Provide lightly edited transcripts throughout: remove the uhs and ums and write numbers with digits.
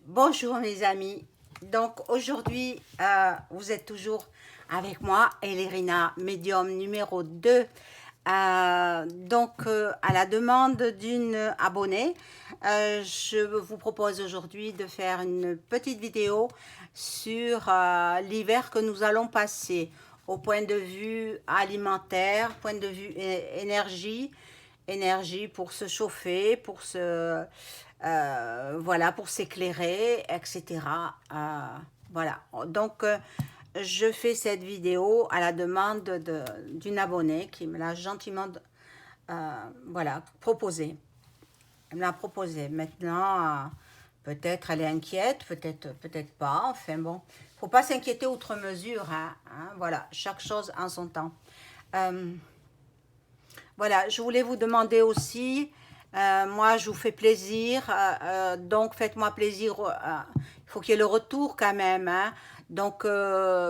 Bonjour mes amis, donc aujourd'hui vous êtes toujours avec moi, Elérina, médium numéro 2. À la demande d'une abonnée, je vous propose aujourd'hui de faire une petite vidéo sur l'hiver que nous allons passer au point de vue alimentaire, point de vue énergie pour se chauffer, pour se voilà, pour s'éclairer, etc. Voilà, je fais cette vidéo à la demande d'une abonnée qui me l'a gentiment voilà, proposé. Elle me l'a proposé. Maintenant, peut-être elle est inquiète, peut-être pas. Enfin bon, faut pas s'inquiéter outre mesure. Voilà, chaque chose en son temps. Euh, voilà, je voulais vous demander aussi, moi je vous fais plaisir, donc faites-moi plaisir, il faut qu'il y ait le retour quand même, hein. Donc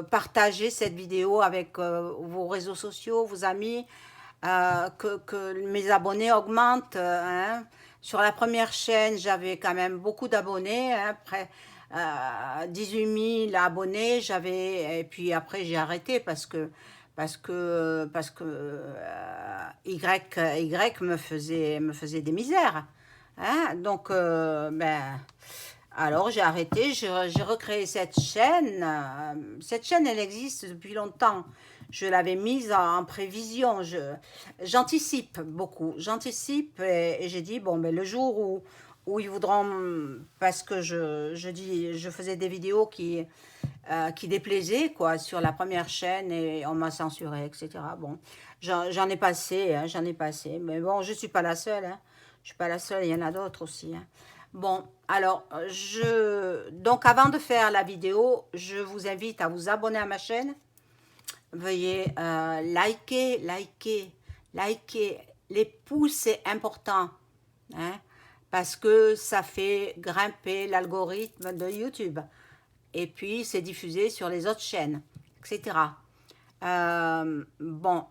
partagez cette vidéo avec vos réseaux sociaux, vos amis, que mes abonnés augmentent, hein. Sur la première chaîne, j'avais quand même beaucoup d'abonnés, hein, près 18 000 abonnés, et puis après j'ai arrêté Y me faisait des misères. Hein? Donc, alors j'ai arrêté, j'ai recréé cette chaîne. Cette chaîne, elle existe depuis longtemps. Je l'avais mise en prévision. J'anticipe beaucoup. J'anticipe et j'ai dit, bon, mais le jour où ils voudront, parce que je faisais des vidéos qui déplaisait quoi sur la première chaîne et on m'a censuré, etc. Bon, j'en ai passé, hein, j'en ai passé, mais bon, je suis pas la seule, hein. Je suis pas la seule, il y en a d'autres aussi, hein. Bon, alors donc avant de faire la vidéo, je vous invite à vous abonner à ma chaîne. Veuillez liker. Les pouces, c'est important, hein, parce que ça fait grimper l'algorithme de YouTube et puis c'est diffusé sur les autres chaînes, etc. Bon,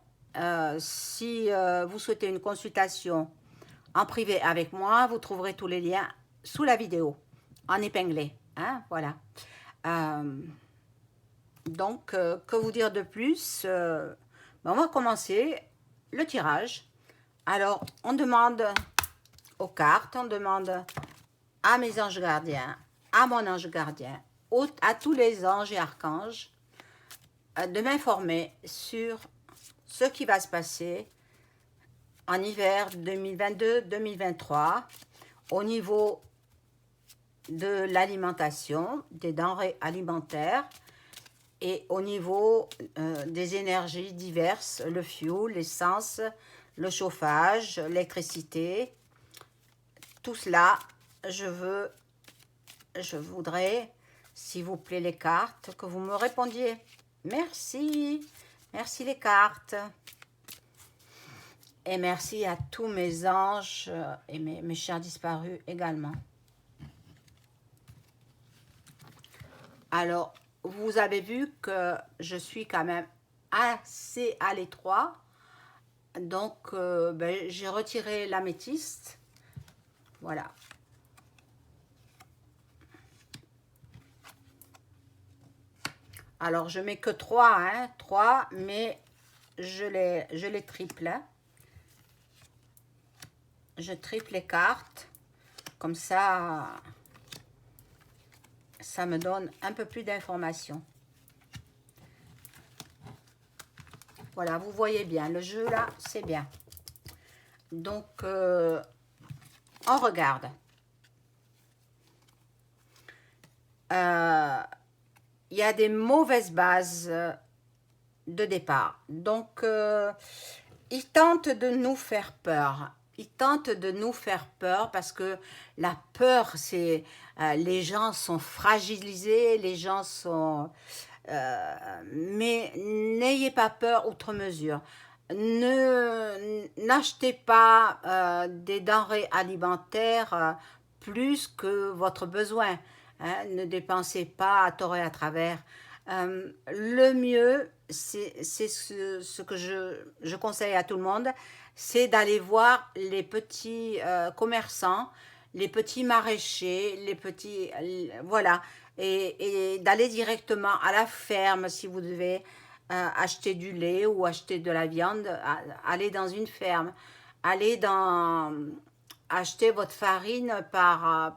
si vous souhaitez une consultation en privé avec moi, vous trouverez tous les liens sous la vidéo, en épinglé. Hein, voilà. Euh, que vous dire de plus On va commencer le tirage. Alors, on demande aux cartes, on demande à mes anges gardiens, à mon ange gardien, à tous les anges et archanges, de m'informer sur ce qui va se passer en hiver 2022-2023 au niveau de l'alimentation, des denrées alimentaires et au niveau des énergies diverses, le fioul, l'essence, le chauffage, l'électricité. Tout cela, je voudrais, s'il vous plaît, les cartes, que vous me répondiez. Merci. Merci les cartes. Et merci à tous mes anges et mes chers disparus également. Alors, vous avez vu que je suis quand même assez à l'étroit. Donc, j'ai retiré l'améthyste. Voilà. Alors, je mets que 3, hein, 3, mais je les triple. Hein. Je triple les cartes. Comme ça, ça me donne un peu plus d'informations. Voilà, vous voyez bien, le jeu là, c'est bien. Donc, on regarde. Il y a des mauvaises bases de départ. Donc, ils tentent de nous faire peur. Ils tentent de nous faire peur parce que la peur, c'est les gens sont fragilisés, les gens sont... mais n'ayez pas peur outre mesure. N'achetez pas des denrées alimentaires plus que votre besoin. Hein. Ne dépensez pas à tort et à travers. Le mieux, c'est ce que je conseille à tout le monde, c'est d'aller voir les petits commerçants, les petits maraîchers, voilà, et d'aller directement à la ferme si vous devez acheter du lait ou acheter de la viande, aller dans une ferme, aller acheter votre farine par,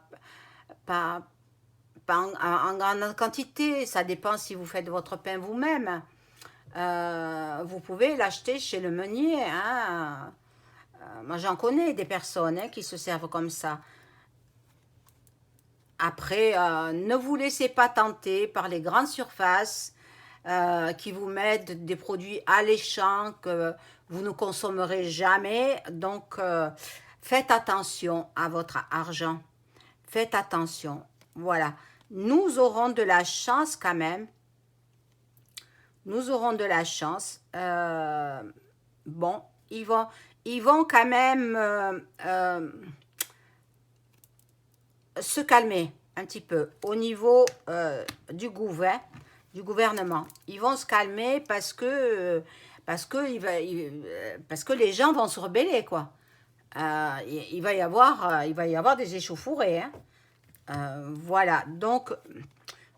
en grande quantité, ça dépend si vous faites votre pain vous-même. Vous pouvez l'acheter chez le meunier, hein. Moi, j'en connais des personnes qui se servent comme ça. Après, ne vous laissez pas tenter par les grandes surfaces qui vous mettent des produits alléchants que vous ne consommerez jamais. Donc, faites attention à votre argent. Faites attention. Voilà. Nous aurons de la chance quand même. Nous aurons de la chance. Bon, ils vont quand même se calmer un petit peu au niveau du gouvernement. Ils vont se calmer parce que les gens vont se rebeller, quoi. Il va y avoir des échauffourées, hein. Voilà, donc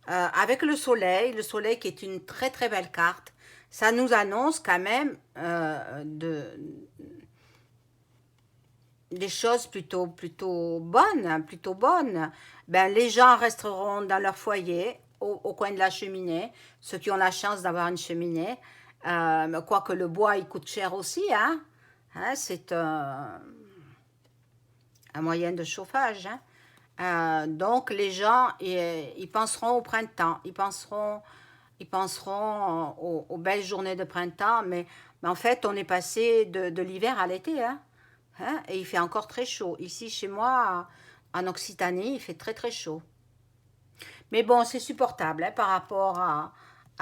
avec le soleil qui est une très très belle carte, ça nous annonce quand même des choses plutôt bonnes, hein, plutôt bonnes. Ben, les gens resteront dans leur foyer, au coin de la cheminée, ceux qui ont la chance d'avoir une cheminée. Quoique le bois, il coûte cher aussi, hein. Hein, c'est un moyen de chauffage, hein. Donc les gens, ils penseront au printemps, ils penseront aux belles journées de printemps, mais en fait, on est passé de l'hiver à l'été, hein. Hein, et il fait encore très chaud. Ici, chez moi, en Occitanie, il fait très très chaud. Mais bon, c'est supportable, hein, par rapport à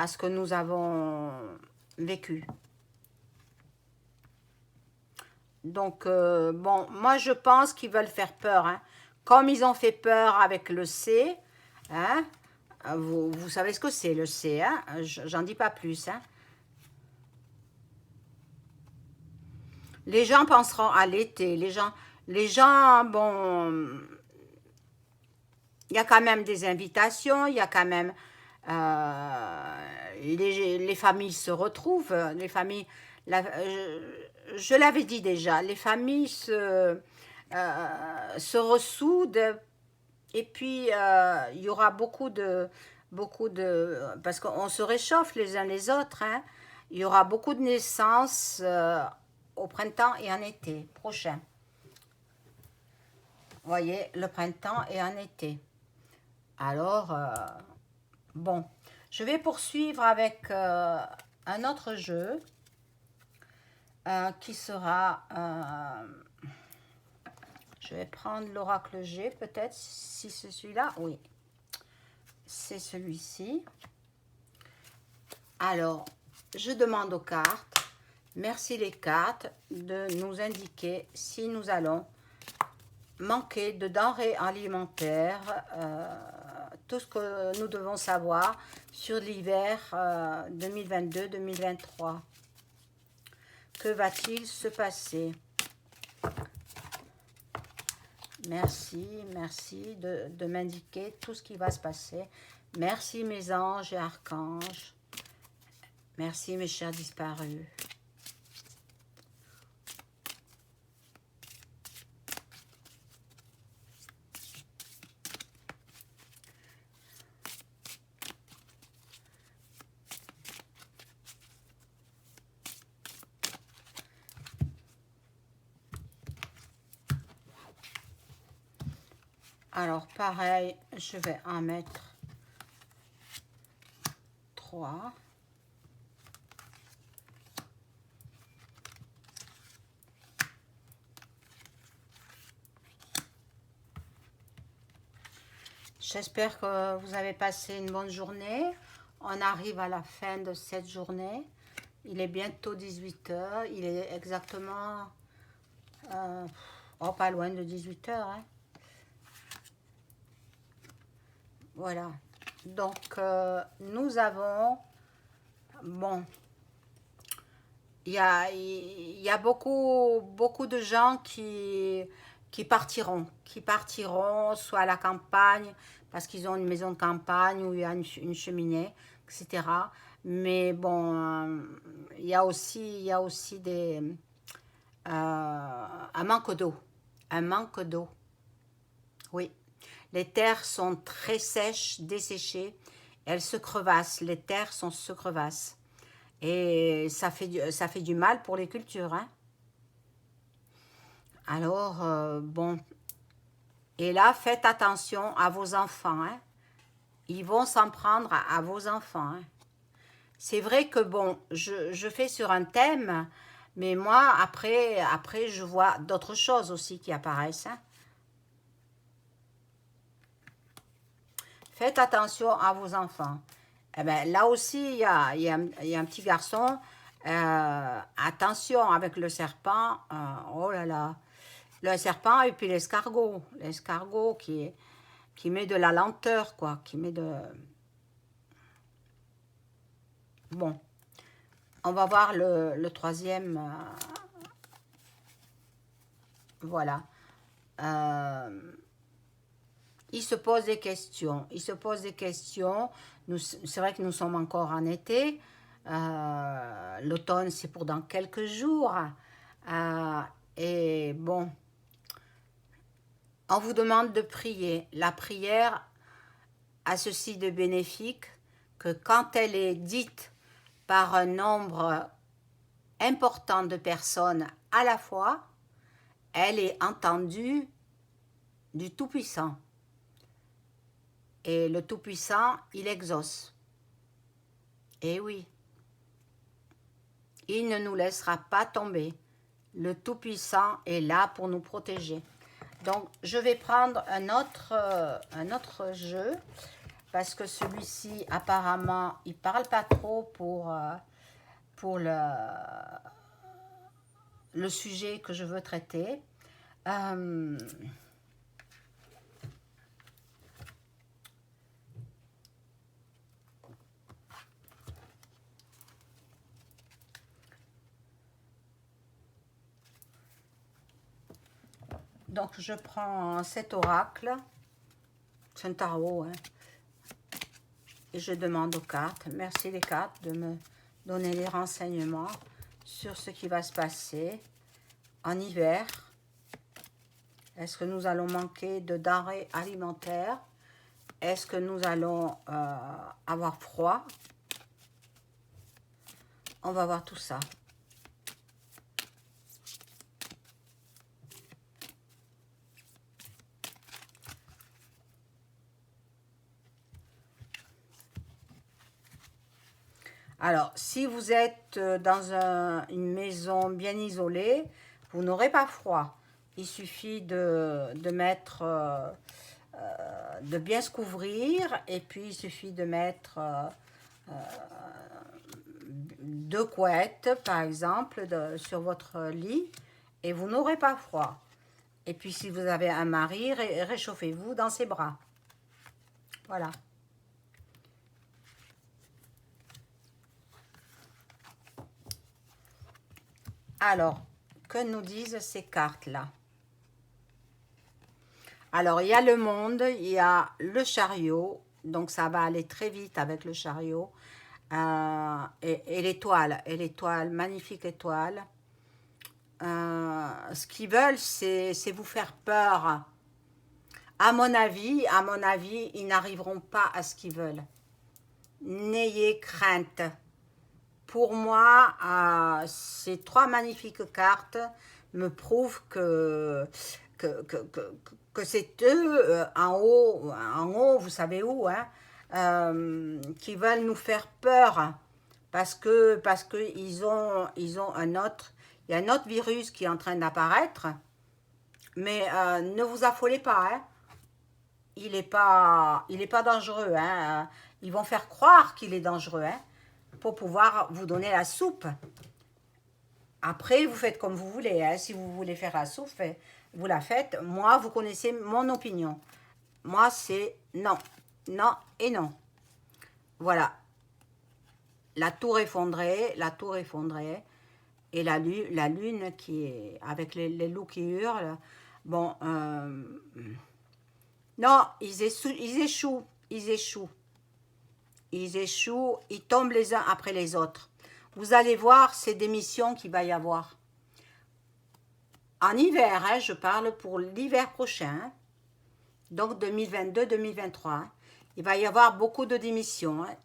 ce que nous avons vécu. Donc, bon, moi je pense qu'ils veulent faire peur, hein. Comme ils ont fait peur avec le C, hein, vous savez ce que c'est le C, hein, j'en dis pas plus, hein. Les gens penseront à l'été, les gens, bon, il y a quand même des invitations, il y a quand même les familles se retrouvent, les familles, je l'avais dit déjà, les familles se ressoudent et puis il y aura beaucoup de, parce qu'on se réchauffe les uns les autres, hein, il y aura beaucoup de naissances au printemps et en été prochain. Vous voyez, le printemps et en été. Alors, bon, je vais poursuivre avec un autre jeu qui sera... je vais prendre l'oracle G peut-être, si c'est celui-là. Oui, c'est celui-ci. Alors, je demande aux cartes, merci les cartes, de nous indiquer si nous allons manquer de denrées alimentaires, tout ce que nous devons savoir sur l'hiver 2022-2023. Que va-t-il se passer? Merci, merci de m'indiquer tout ce qui va se passer. Merci mes anges et archanges. Merci mes chers disparus. Alors, pareil, je vais en mettre 3. J'espère que vous avez passé une bonne journée. On arrive à la fin de cette journée. Il est bientôt 18 heures. Il est exactement... oh, pas loin de 18 heures, hein. Voilà. Donc, nous avons... Bon, il y a beaucoup de gens qui qui partiront soit à la campagne, parce qu'ils ont une maison de campagne où il y a une cheminée, etc. Mais bon, il y a aussi un manque d'eau. Un manque d'eau, oui. Les terres sont très sèches, desséchées. Elles se crevassent. Les terres se crevassent. Et ça fait du mal pour les cultures, hein. Alors, bon. Et là, faites attention à vos enfants, hein. Ils vont s'en prendre à vos enfants, hein. C'est vrai que, bon, je fais sur un thème, mais moi, après je vois d'autres choses aussi qui apparaissent, hein. Faites attention à vos enfants. Eh ben, là aussi, il y a un petit garçon. Attention avec le serpent. Oh là là. Le serpent et puis l'escargot. L'escargot qui met de la lenteur, quoi. Qui met de... Bon, on va voir le troisième. Voilà. Euh, il se pose des questions. Il se pose des questions. C'est vrai que nous sommes encore en été. L'automne, c'est pour dans quelques jours. Euh, et bon, on vous demande de prier. La prière a ceci de bénéfique que quand elle est dite par un nombre important de personnes à la fois, elle est entendue du Tout-Puissant. Et le Tout-Puissant, il exauce. Et oui, il ne nous laissera pas tomber. Le Tout-Puissant est là pour nous protéger. Donc, je vais prendre un autre jeu, parce que celui-ci, apparemment, il ne parle pas trop pour le sujet que je veux traiter. Donc, je prends cet oracle. C'est un tarot, hein. Et je demande aux cartes. Merci les cartes de me donner les renseignements sur ce qui va se passer en hiver. Est-ce que nous allons manquer de denrées alimentaires? Est-ce que nous allons avoir froid? On va voir tout ça. Alors, si vous êtes dans une maison bien isolée, vous n'aurez pas froid. Il suffit de mettre, de bien se couvrir, et puis il suffit de mettre deux couettes, par exemple, sur votre lit, et vous n'aurez pas froid. Et puis, si vous avez un mari, réchauffez-vous dans ses bras. Voilà. Alors, que nous disent ces cartes-là? Alors, il y a le monde, il y a le chariot, donc ça va aller très vite avec le chariot, et l'étoile, magnifique étoile. Ce qu'ils veulent, c'est vous faire peur. À mon avis, ils n'arriveront pas à ce qu'ils veulent. N'ayez crainte. Pour moi, ces trois magnifiques cartes me prouvent que, que, que, que c'est eux en haut, vous savez où, hein, qui veulent nous faire peur parce que ils ont il y a un autre virus qui est en train d'apparaître, mais ne vous affolez pas, hein. Il est pas dangereux, hein. Ils vont faire croire qu'il est dangereux, hein, pour pouvoir vous donner la soupe. Après, vous faites comme vous voulez, hein. Si vous voulez faire la soupe, vous la faites. Moi, vous connaissez mon opinion. Moi, c'est non, non et non. Voilà. La tour effondrée, et la lune qui est avec les loups qui hurlent. Bon, non, ils échouent, ils échouent. Ils échouent, ils tombent les uns après les autres. Vous allez voir ces démissions qu'il va y avoir. En hiver, hein, je parle pour l'hiver prochain, hein, donc 2022-2023. Hein. Il va y avoir beaucoup de démissions hein,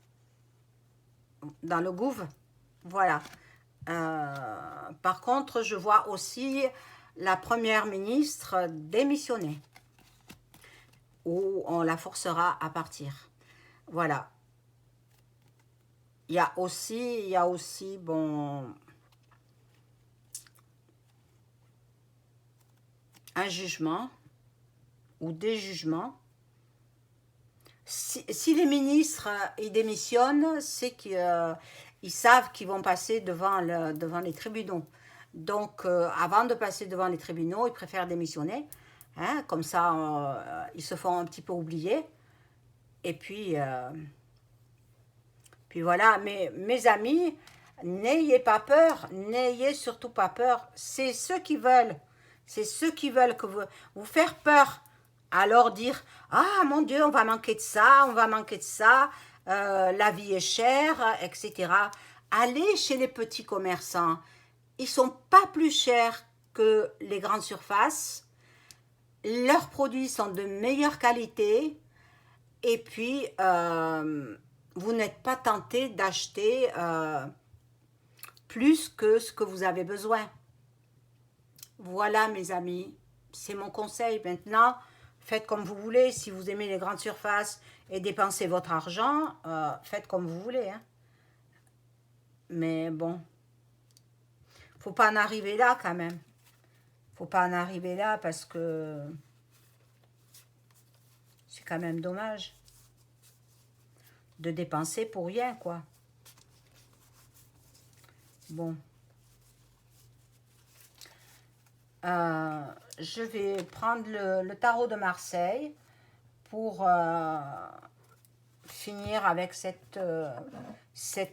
dans le gouv. Voilà. Par contre, je vois aussi la première ministre démissionner, ou on la forcera à partir. Voilà. Il y a aussi, bon, un jugement ou des jugements. Si les ministres ils démissionnent, c'est qu'ils savent qu'ils vont passer devant les tribunaux. Donc, avant de passer devant les tribunaux, ils préfèrent démissionner. Hein, comme ça, ils se font un petit peu oublier. Et puis voilà. Mais mes amis, n'ayez pas peur. N'ayez surtout pas peur. C'est ceux qui veulent. C'est ceux qui veulent que vous faire peur. Alors dire, ah mon Dieu, on va manquer de ça, on va manquer de ça, la vie est chère, etc. Allez chez les petits commerçants. Ils sont pas plus chers que les grandes surfaces. Leurs produits sont de meilleure qualité. Et puis, vous n'êtes pas tenté d'acheter plus que ce que vous avez besoin. Voilà mes amis, c'est mon conseil. Maintenant, faites comme vous voulez. Si vous aimez les grandes surfaces et dépensez votre argent, faites comme vous voulez. Hein. Mais bon, faut pas en arriver là quand même. Faut pas en arriver là parce que c'est quand même dommage de dépenser pour rien, quoi. Bon. Je vais prendre le tarot de Marseille pour finir avec cette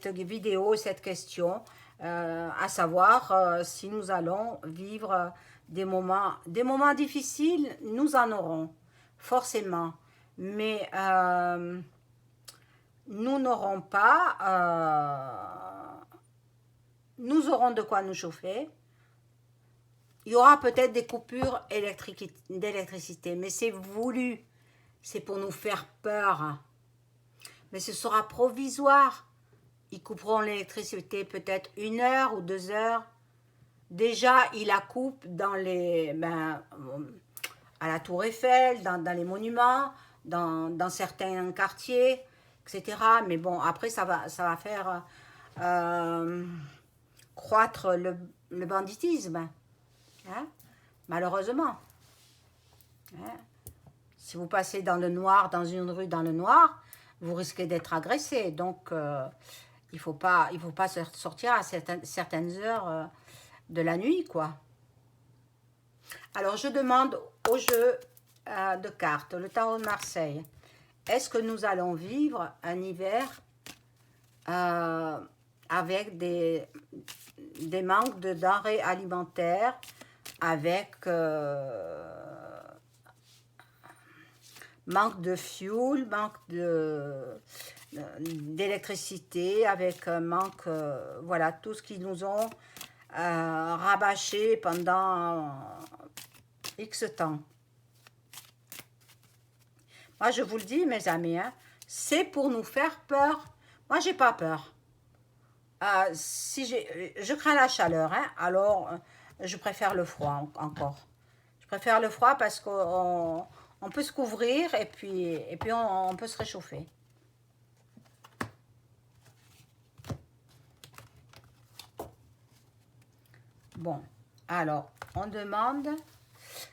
vidéo, cette question, à savoir si nous allons vivre des moments difficiles, nous en aurons, forcément. Mais nous n'aurons pas, nous aurons de quoi nous chauffer. Il y aura peut-être des coupures d'électricité, mais c'est voulu. C'est pour nous faire peur. Mais ce sera provisoire. Ils couperont l'électricité peut-être 1 heure ou 2 heures. Déjà, ils la coupent à la Tour Eiffel, dans les monuments, dans certains quartiers, etc. Mais bon, après, ça va faire croître le banditisme. Hein, malheureusement. Hein. Si vous passez dans le noir, dans une rue dans le noir, vous risquez d'être agressé. Donc, il faut pas sortir à certaines heures de la nuit, quoi. Alors, je demande au jeu de cartes, le tarot de Marseille, est-ce que nous allons vivre un hiver avec des manques de denrées alimentaires, avec manque de fuel, manque d'électricité, avec manque, voilà, tout ce qu'ils nous ont rabâché pendant X temps. Moi, je vous le dis, mes amis, hein, c'est pour nous faire peur. Moi, j'ai pas peur. Je crains la chaleur, hein, alors je préfère le froid encore. Je préfère le froid parce qu'on peut se couvrir et puis on peut se réchauffer. Bon, alors, on demande,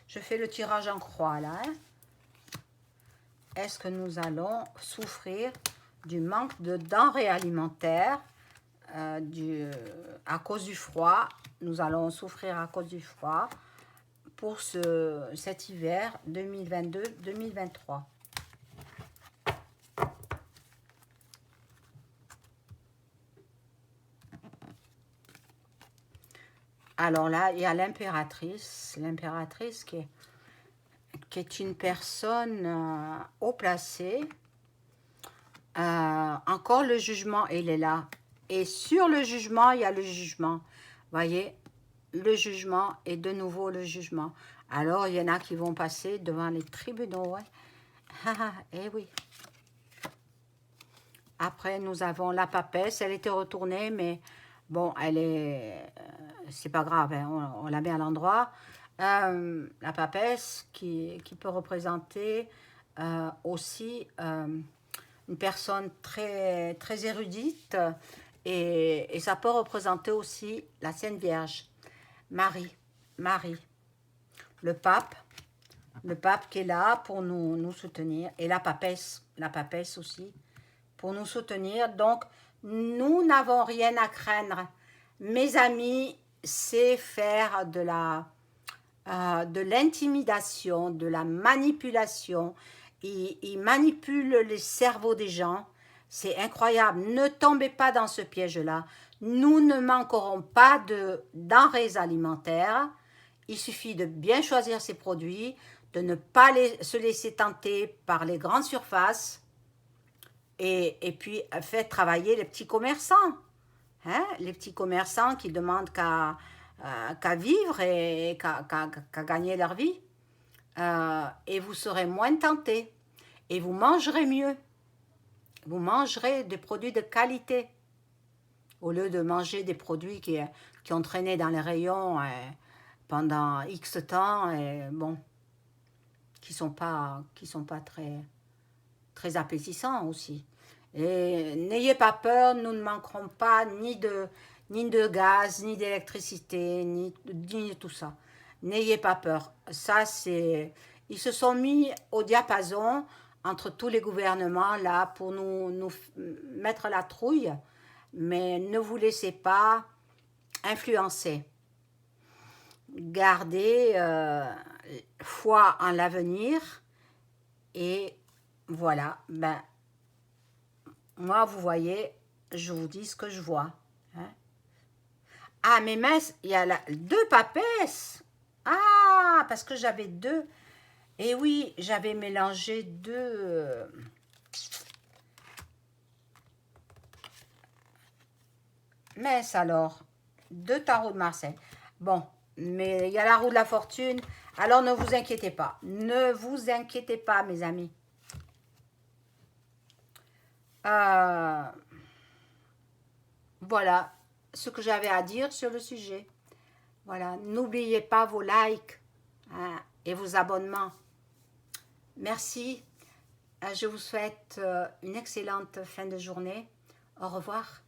je fais le tirage en croix là, hein. Est-ce que nous allons souffrir du manque de denrées alimentaires à cause du froid? Nous allons souffrir à cause du froid pour cet hiver 2022-2023. Alors là, il y a l'impératrice qui est qui est une personne haut placée. Encore le jugement, il est là. Et sur le jugement, il y a le jugement. Voyez, le jugement et de nouveau le jugement. Alors, il y en a qui vont passer devant les tribunaux. Ouais. Eh oui. Après, nous avons la papesse. Elle était retournée, mais bon, elle est... c'est pas grave, hein, on la met à l'endroit. La papesse qui peut représenter aussi une personne très, très érudite et ça peut représenter aussi la Sainte Vierge, Marie, Marie, le pape, le pape qui est là pour nous soutenir et la papesse aussi pour nous soutenir. Donc, nous n'avons rien à craindre. Mes amis, c'est faire de l'intimidation, de la manipulation. Ils manipulent les cerveaux des gens. C'est incroyable. Ne tombez pas dans ce piège-là. Nous ne manquerons pas de denrées alimentaires. Il suffit de bien choisir ses produits, de ne pas se laisser tenter par les grandes surfaces et puis faites travailler les petits commerçants. Hein? Les petits commerçants qui demandent qu'à vivre et qu'à gagner leur vie. Et vous serez moins tentés. Et vous mangerez mieux. Vous mangerez des produits de qualité. Au lieu de manger des produits qui ont traîné dans les rayons pendant X temps, et bon, qui sont pas très, très appétissants aussi. Et n'ayez pas peur, nous ne manquerons pas ni de gaz, ni d'électricité, ni de tout ça. N'ayez pas peur. Ça, c'est... Ils se sont mis au diapason entre tous les gouvernements là pour nous mettre la trouille, mais ne vous laissez pas influencer. Gardez foi en l'avenir et voilà, ben, moi, vous voyez, je vous dis ce que je vois. Hein. Ah, mais mince, il y a deux papesses. Ah, parce que j'avais deux. Et oui, j'avais mélangé deux. Mince alors, deux tarots de Marseille. Bon, mais il y a la roue de la fortune. Alors ne vous inquiétez pas. Ne vous inquiétez pas, mes amis. Voilà ce que j'avais à dire sur le sujet. Voilà, n'oubliez pas vos likes hein, et vos abonnements. Merci. Je vous souhaite une excellente fin de journée. Au revoir.